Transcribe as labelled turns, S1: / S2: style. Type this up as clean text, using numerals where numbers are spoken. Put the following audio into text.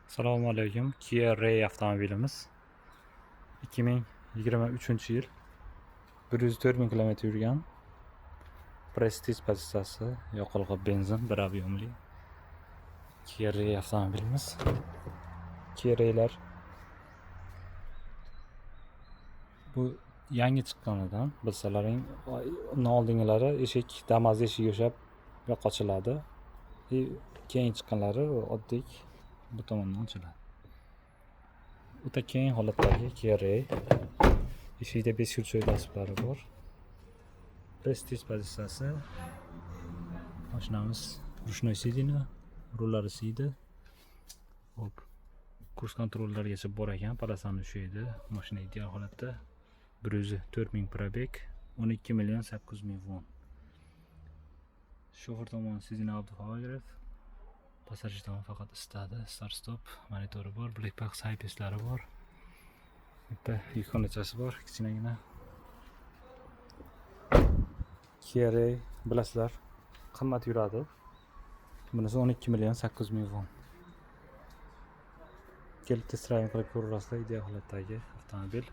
S1: Assalomu alaykum. Kia Ray avtomobilimiz 2023-yil 104 ming km yurgan. Prestige pozitsiyasi, yoqilg'i benzin, bir объемli Kia Ray avtomobilimiz. Kia Ray'lar bu yangi chiqqanidan bilsalaring, undan oldingilari eshik, Damas eshigi o'xshab yo'q ochiladi. Keyin chiqqanlari oddiy bu tomondan ochiladi. O'ta keng holatdagi Kia Ray. Eshikda 5 sulchoy dasturlari bor. Prestige pozitsiyasi. Mashinamiz ручной сиденье, rullari siydi. Hop, kurs kontrollarigacha bor ekan, parasani ushlaydi. Mashina ideal holatda. 104 ming probeg, 12 million 800 ming won. Shofer tomoni sиденье avtoholograf. Passajir tomoni faqat isitadi. Start stop monitori bor, black box IPS'lari bor. Bitta yuk xonachasi bor, kichkinagina. Kia Ray bilasizlar, qimmat yuradi. Bunisi 12 million 800 ming won. Kelib test drive qilib ko'rasizlar, ideal holatdagi avtomobil.